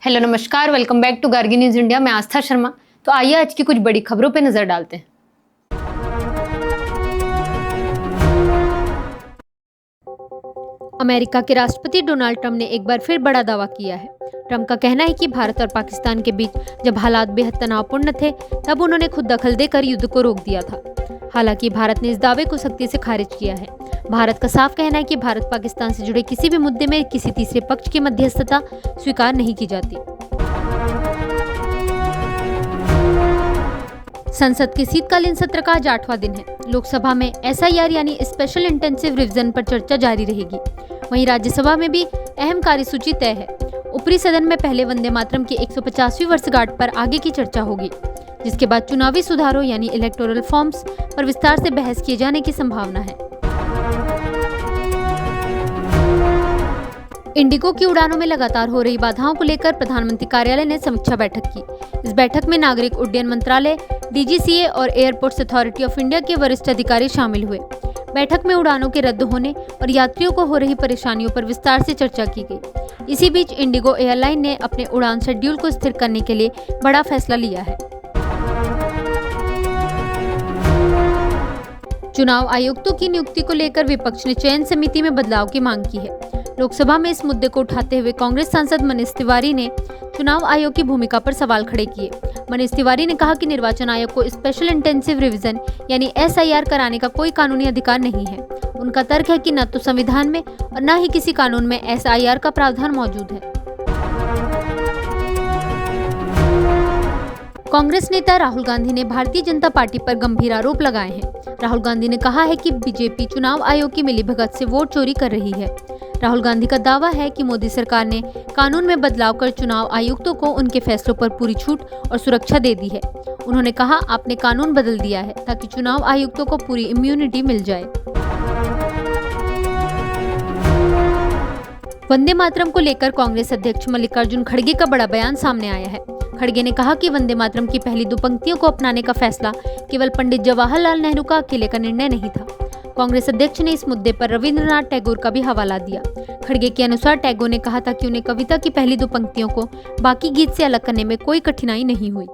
Hello नमस्कार, welcome back to Gargi news India. मैं आस्था शर्मा। तो आइए आज की कुछ बड़ी खबरों पर नजर डालते हैं। अमेरिका के राष्ट्रपति डोनाल्ड ट्रंप ने एक बार फिर बड़ा दावा किया है। ट्रंप का कहना है कि भारत और पाकिस्तान के बीच जब हालात बेहद तनावपूर्ण थे तब उन्होंने खुद दखल देकर युद्ध को रोक दिया था। हालांकि भारत ने इस दावे को सख्ती से खारिज किया है। भारत का साफ कहना है कि भारत पाकिस्तान से जुड़े किसी भी मुद्दे में किसी तीसरे पक्ष की मध्यस्थता स्वीकार नहीं की जाती। संसद के शीतकालीन सत्र का आज 8वां दिन है। लोकसभा में SIR यानी स्पेशल इंटेंसिव रिवीजन पर चर्चा जारी रहेगी। वहीं राज्यसभा में भी अहम कार्यसूची तय है। ऊपरी सदन में पहले वंदे मातरम की 150वीं वर्षगांठ पर आगे की चर्चा होगी, जिसके बाद चुनावी सुधारों यानी इलेक्टोरल फॉर्म्स पर विस्तार से बहस किए जाने की संभावना है। इंडिगो की उड़ानों में लगातार हो रही बाधाओं को लेकर प्रधानमंत्री कार्यालय ने समीक्षा बैठक की। इस बैठक में नागरिक उड्डयन मंत्रालय, DGCA और एयरपोर्ट्स अथॉरिटी ऑफ इंडिया के वरिष्ठ अधिकारी शामिल हुए। बैठक में उड़ानों के रद्द होने और यात्रियों को हो रही परेशानियों पर विस्तार से चर्चा की गई। इसी बीच इंडिगो एयरलाइन ने अपने उड़ान शेड्यूल को स्थिर करने के लिए बड़ा फैसला लिया है। चुनाव आयुक्तों की नियुक्ति को लेकर विपक्ष ने चयन समिति में बदलाव की मांग की है। लोकसभा में इस मुद्दे को उठाते हुए कांग्रेस सांसद मनीष तिवारी ने चुनाव आयोग की भूमिका पर सवाल खड़े किए। मनीष तिवारी ने कहा कि निर्वाचन आयोग को स्पेशल इंटेंसिव रिवीजन यानी SIR कराने का कोई कानूनी अधिकार नहीं है। उनका तर्क है कि न तो संविधान में और न ही किसी कानून में SIR का प्रावधान मौजूद है। कांग्रेस नेता राहुल गांधी ने भारतीय जनता पार्टी पर गंभीर आरोप लगाए हैं। राहुल गांधी ने कहा है कि बीजेपी चुनाव आयोग की मिलीभगत से वोट चोरी कर रही है। राहुल गांधी का दावा है कि मोदी सरकार ने कानून में बदलाव कर चुनाव आयुक्तों को उनके फैसलों पर पूरी छूट और सुरक्षा दे दी है। उन्होंने कहा, आपने कानून बदल दिया है ताकि चुनाव आयुक्तों को पूरी इम्यूनिटी मिल जाए। वंदे मातरम को लेकर कांग्रेस अध्यक्ष मल्लिकार्जुन खड़गे का बड़ा बयान सामने आया है। खड़गे ने कहा कि वंदे मातरम की पहली 2 पंक्तियों को अपनाने का फैसला केवल पंडित जवाहरलाल नेहरू का अकेले का निर्णय नहीं था। कांग्रेस अध्यक्ष ने इस मुद्दे पर रविंद्रनाथ टैगोर का भी हवाला दिया। खड़गे के अनुसार टैगोर ने कहा था कि उन्हें कविता की पहली 2 पंक्तियों को बाकी गीत से अलग करने में कोई कठिनाई नहीं हुई।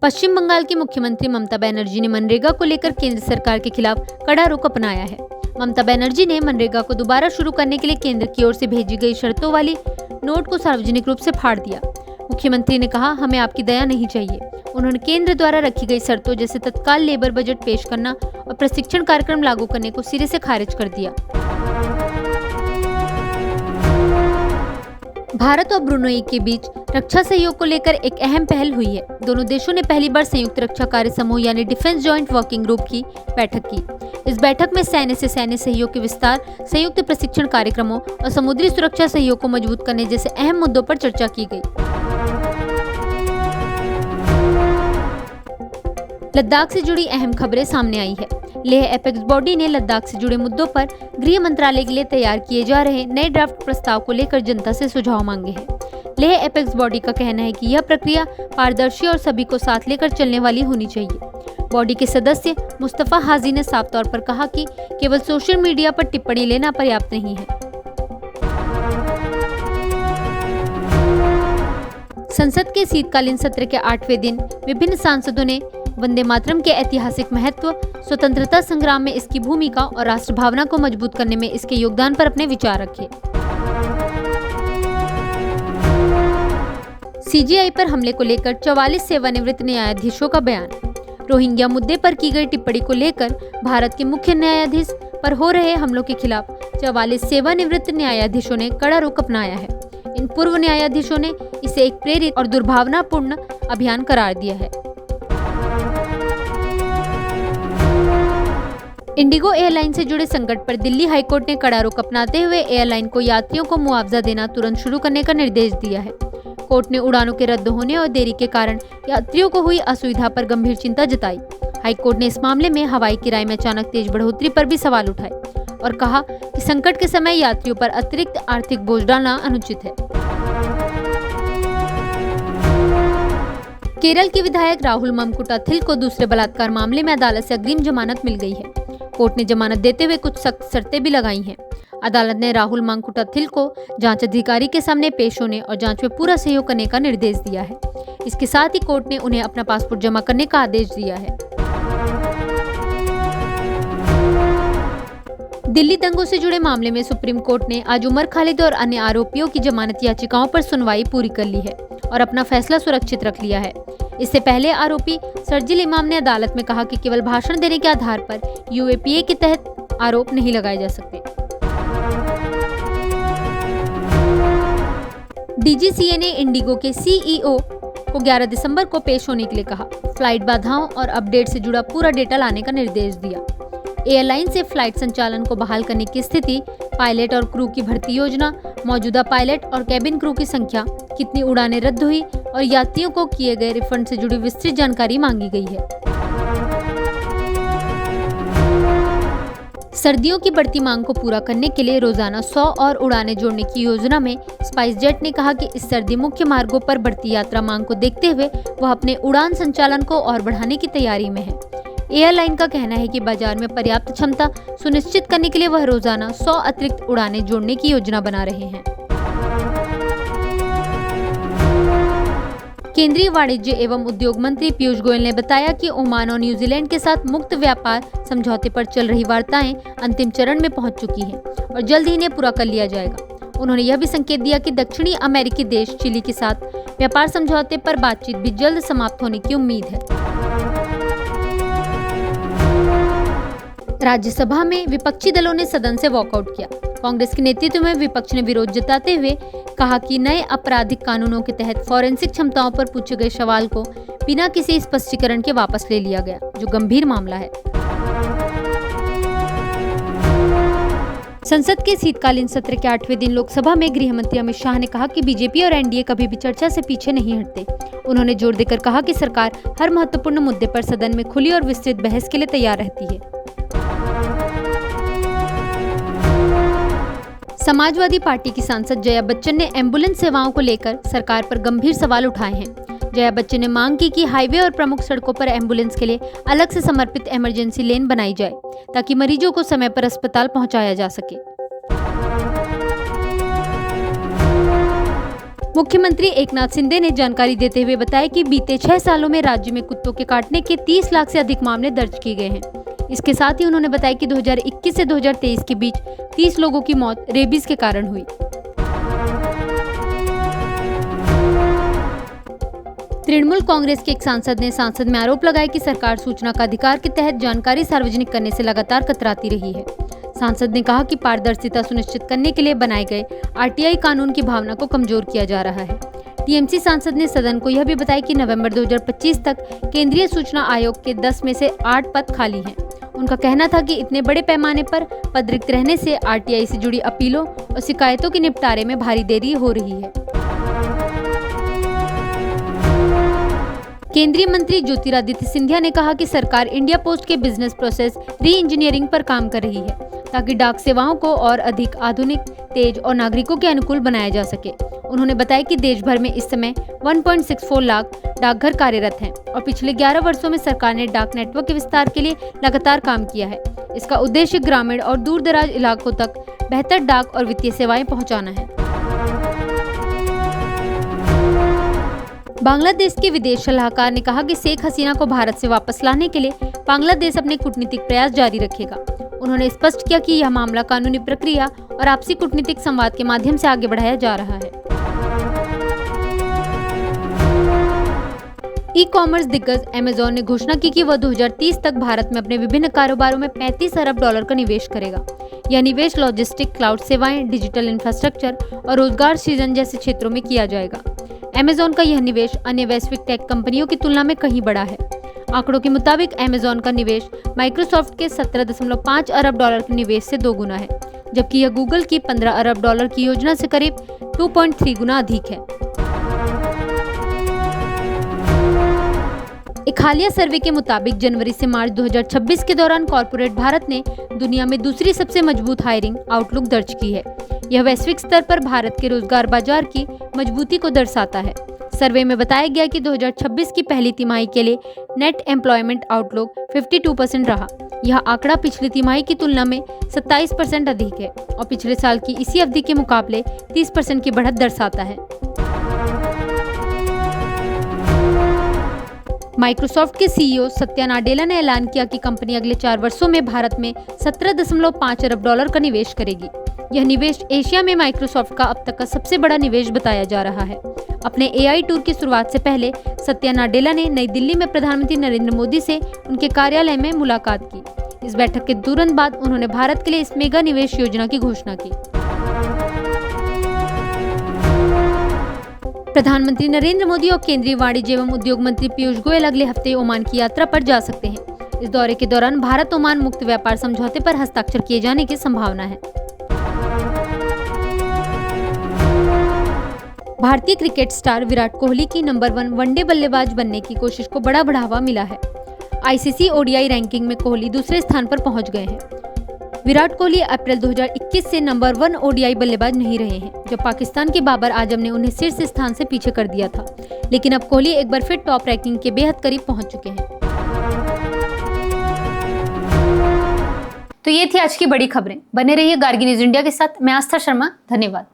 पश्चिम बंगाल की मुख्यमंत्री ममता बनर्जी ने मनरेगा को लेकर केंद्र सरकार के खिलाफ कड़ा रुख अपनाया है। ममता बनर्जी ने मनरेगा को दोबारा शुरू करने के लिए केंद्र की ओर से भेजी गई शर्तों वाली नोट को सार्वजनिक रूप से फाड़ दिया। मुख्यमंत्री ने कहा, हमें आपकी दया नहीं चाहिए। उन्होंने केंद्र द्वारा रखी गई शर्तों जैसे तत्काल लेबर बजट पेश करना और प्रशिक्षण कार्यक्रम लागू करने को सिरे से खारिज कर दिया। भारत और ब्रुनेई के बीच रक्षा सहयोग को लेकर एक अहम पहल हुई है। दोनों देशों ने पहली बार संयुक्त रक्षा कार्य समूह यानी डिफेंस जॉइंट वर्किंग ग्रुप की बैठक की। इस बैठक में सैन्य से सैन्य सहयोग के विस्तार, संयुक्त प्रशिक्षण कार्यक्रमों और समुद्री सुरक्षा सहयोग को मजबूत करने जैसे अहम मुद्दों पर चर्चा की गई। लद्दाख से जुड़ी अहम खबरें सामने आई है। लेह एपेक्स बॉडी ने लद्दाख से जुड़े मुद्दों पर गृह मंत्रालय के लिए तैयार किए जा रहे नए ड्राफ्ट प्रस्ताव को लेकर जनता से सुझाव मांगे हैं। लेह एपेक्स बॉडी का कहना है कि यह प्रक्रिया पारदर्शी और सभी को साथ लेकर चलने वाली होनी चाहिए। बॉडी के सदस्य मुस्तफा हाजी ने साफ तौर पर कहा कि केवल सोशल मीडिया पर टिप्पणी लेना पर्याप्त नहीं है। संसद के शीतकालीन सत्र के 8वें दिन विभिन्न सांसदों ने वंदे मातरम के ऐतिहासिक महत्व, स्वतंत्रता संग्राम में इसकी भूमिका और राष्ट्र भावना को मजबूत करने में इसके योगदान पर अपने विचार रखे। CGI पर हमले को लेकर 44 सेवानिवृत्त न्यायाधीशों का बयान। रोहिंग्या मुद्दे पर की गई टिप्पणी को लेकर भारत के मुख्य न्यायाधीश पर हो रहे हमलों के खिलाफ 44 सेवानिवृत्त न्यायाधीशों ने कड़ा रुख अपनाया है। इन पूर्व न्यायाधीशों ने इसे एक प्रेरित और दुर्भावनापूर्ण अभियान करार दिया है। इंडिगो एयरलाइन से जुड़े संकट पर दिल्ली हाईकोर्ट ने कड़ा रुख अपनाते हुए एयरलाइन को यात्रियों को मुआवजा देना तुरंत शुरू करने का निर्देश दिया है। कोर्ट ने उड़ानों के रद्द होने और देरी के कारण यात्रियों को हुई असुविधा पर गंभीर चिंता जताई। हाईकोर्ट ने इस मामले में हवाई किराए में अचानक तेज बढ़ोतरी पर भी सवाल उठाए और कहा कि संकट के समय यात्रियों पर अतिरिक्त आर्थिक बोझ डालना अनुचित है। केरल के विधायक राहुल ममकुटाथिल को दूसरे बलात्कार मामले में अदालत से अग्रिम जमानत मिल गई है। कोर्ट ने जमानत देते हुए कुछ सख्त शर्तें भी लगाई हैं। अदालत ने राहुल मांकुटथिल को जांच अधिकारी के सामने पेश होने और जांच में पूरा सहयोग करने का निर्देश दिया है। इसके साथ ही कोर्ट ने उन्हें अपना पासपोर्ट जमा करने का आदेश दिया है। दिल्ली दंगों से जुड़े मामले में सुप्रीम कोर्ट ने आज उमर खालिद और अन्य आरोपियों की जमानत याचिकाओं पर सुनवाई पूरी कर ली है और अपना फैसला सुरक्षित रख लिया है। इससे पहले आरोपी शर्जील इमाम ने अदालत में कहा कि केवल भाषण देने के आधार पर यूएपीए के तहत आरोप नहीं लगाए जा सकते। डीजीसीए ने इंडिगो के सीईओ को 11 दिसंबर को पेश होने के लिए कहा। फ्लाइट बाधाओं और अपडेट से जुड़ा पूरा डेटा लाने का निर्देश दिया। एयरलाइन से फ्लाइट संचालन को बहाल करने की स्थिति, पायलट और क्रू की भर्ती योजना, मौजूदा पायलट और कैबिन क्रू की संख्या, कितनी उड़ानें रद्द हुई और यात्रियों को किए गए रिफंड से जुड़ी विस्तृत जानकारी मांगी गई है। सर्दियों की बढ़ती मांग को पूरा करने के लिए रोजाना 100 और उड़ानें जोड़ने की योजना में स्पाइस जेट ने कहा कि इस सर्दी मुख्य मार्गों पर बढ़ती यात्रा मांग को देखते हुए वह अपने उड़ान संचालन को और बढ़ाने की तैयारी में है। एयरलाइन का कहना है कि बाजार में पर्याप्त क्षमता सुनिश्चित करने के लिए वह रोजाना 100 अतिरिक्त उड़ानें जोड़ने की योजना बना रहे हैं। केंद्रीय वाणिज्य एवं उद्योग मंत्री पीयूष गोयल ने बताया कि ओमान और न्यूजीलैंड के साथ मुक्त व्यापार समझौते पर चल रही वार्ताएं अंतिम चरण में पहुंच चुकी हैं और जल्द ही इन्हें पूरा कर लिया जाएगा। उन्होंने यह भी संकेत दिया कि दक्षिणी अमेरिकी देश चिली के साथ व्यापार समझौते पर बातचीत भी जल्द समाप्त होने की उम्मीद है। राज्यसभा में विपक्षी दलों ने सदन से वॉकआउट किया। कांग्रेस के नेतृत्व में विपक्ष ने विरोध जताते हुए कहा कि नए आपराधिक कानूनों के तहत फॉरेंसिक क्षमताओं पर पूछे गए सवाल को बिना किसी स्पष्टीकरण के वापस ले लिया गया, जो गंभीर मामला है। संसद के शीतकालीन सत्र के 8वें दिन लोकसभा में गृह मंत्री अमित शाह ने कहा कि बीजेपी और एनडीए कभी भी चर्चा से पीछे नहीं हटते। उन्होंने जोर देकर कहा कि सरकार हर महत्वपूर्ण मुद्दे पर सदन में खुली और विस्तृत बहस के लिए तैयार रहती है। समाजवादी पार्टी की सांसद जया बच्चन ने एम्बुलेंस सेवाओं को लेकर सरकार पर गंभीर सवाल उठाए हैं। जया बच्चन ने मांग की कि हाईवे और प्रमुख सड़कों पर एम्बुलेंस के लिए अलग से समर्पित इमरजेंसी लेन बनाई जाए ताकि मरीजों को समय पर अस्पताल पहुंचाया जा सके। मुख्यमंत्री एकनाथ शिंदे ने जानकारी देते हुए बताया कि बीते 6 सालों में राज्य में कुत्तों के काटने के 30 लाख से अधिक मामले दर्ज किए गए हैं। इसके साथ ही उन्होंने बताया कि 2021 से 2023 के बीच 30 लोगों की मौत रेबीज के कारण हुई। तृणमूल कांग्रेस के एक सांसद ने संसद में आरोप लगाया कि सरकार सूचना का अधिकार के तहत जानकारी सार्वजनिक करने से लगातार कतराती रही है। सांसद ने कहा कि पारदर्शिता सुनिश्चित करने के लिए बनाए गए आरटीआई कानून की भावना को कमजोर किया जा रहा है। टीएमसी सांसद ने सदन को यह भी बताया कि नवंबर 2025 तक केंद्रीय सूचना आयोग के 10 में से 8 पद खाली हैं। उनका कहना था कि इतने बड़े पैमाने पर पद रिक्त रहने से आरटीआई से जुड़ी अपीलों और शिकायतों के निपटारे में भारी देरी हो रही है। केंद्रीय मंत्री ज्योतिरादित्य सिंधिया ने कहा कि सरकार इंडिया पोस्ट के बिजनेस प्रोसेस री इंजीनियरिंग पर काम कर रही है ताकि डाक सेवाओं को और अधिक आधुनिक, तेज और नागरिकों के अनुकूल बनाया जा सके। उन्होंने बताया कि देश भर में इस समय 1.64 लाख डाकघर कार्यरत हैं और पिछले 11 वर्षों में सरकार ने डाक नेटवर्क के विस्तार के लिए लगातार काम किया है। इसका उद्देश्य ग्रामीण और दूर दराज इलाकों तक बेहतर डाक और वित्तीय सेवाएं पहुंचाना है। बांग्लादेश के विदेश सलाहकार ने कहा कि शेख हसीना को भारत से वापस लाने के लिए बांग्लादेश अपने कूटनीतिक प्रयास जारी रखेगा। उन्होंने स्पष्ट किया कि यह मामला कानूनी प्रक्रिया और आपसी कूटनीतिक संवाद के माध्यम से आगे बढ़ाया जा रहा है। ई कॉमर्स दिग्गज अमेज़न ने घोषणा की कि वह 2030 तक भारत में अपने विभिन्न कारोबारों में $35 अरब का निवेश करेगा। यह निवेश लॉजिस्टिक, क्लाउड सेवाएं, डिजिटल इंफ्रास्ट्रक्चर और रोजगार सृजन जैसे क्षेत्रों में किया जाएगा। अमेज़न का यह निवेश अन्य वैश्विक टेक कंपनियों की तुलना में कहीं बड़ा है। आंकड़ों के मुताबिक अमेज़न का निवेश माइक्रोसॉफ्ट के $17.5 अरब के निवेश से 2 गुना है, जबकि यह गूगल की $15 अरब की योजना से करीब 2.3 गुना अधिक है। एक हालिया सर्वे के मुताबिक जनवरी से मार्च 2026 के दौरान कॉर्पोरेट भारत ने दुनिया में दूसरी सबसे मजबूत हायरिंग आउटलुक दर्ज की है। यह वैश्विक स्तर पर भारत के रोजगार बाजार की मजबूती को दर्शाता है। सर्वे में बताया गया कि 2026 की पहली तिमाही के लिए नेट एम्प्लॉयमेंट आउटलुक 52% रहा। यह आंकड़ा पिछली तिमाही की तुलना में 27% अधिक है। और पिछले साल की इसी अवधि के मुकाबले 30% की बढ़त दर्शाता है। माइक्रोसॉफ्ट के सीईओ सत्या नाडेला ने ऐलान किया कि कंपनी अगले 4 वर्षों में भारत में $17.5 अरब का निवेश करेगी। यह निवेश एशिया में माइक्रोसॉफ्ट का अब तक का सबसे बड़ा निवेश बताया जा रहा है। अपने एआई टूर की शुरुआत से पहले सत्या नाडेला ने नई दिल्ली में प्रधानमंत्री नरेंद्र मोदी से उनके कार्यालय में मुलाकात की। इस बैठक के तुरंत बाद उन्होंने भारत के लिए इस मेगा निवेश योजना की घोषणा की। प्रधानमंत्री नरेंद्र मोदी और केंद्रीय वाणिज्य एवं उद्योग मंत्री पीयूष गोयल अगले हफ्ते ओमान की यात्रा पर जा सकते हैं। इस दौरे के दौरान भारत ओमान मुक्त व्यापार समझौते पर हस्ताक्षर किए जाने की संभावना है। भारतीय क्रिकेट स्टार विराट कोहली की नंबर 1 वनडे बल्लेबाज बनने की कोशिश को बड़ा बढ़ावा मिला है। आईसीसी ओडीआई रैंकिंग में कोहली दूसरे स्थान पर पहुंच गए हैं। विराट कोहली अप्रैल 2021 से नंबर 1 ओडीआई बल्लेबाज नहीं रहे हैं, जब पाकिस्तान के बाबर आजम ने उन्हें शीर्ष स्थान से पीछे कर दिया था। लेकिन अब कोहली एक बार फिर टॉप रैंकिंग के बेहद करीब पहुंच चुके हैं। तो ये थी आज की बड़ी खबरें। बने रहिए गार्गी न्यूज इंडिया के साथ। मैं आस्था शर्मा, धन्यवाद।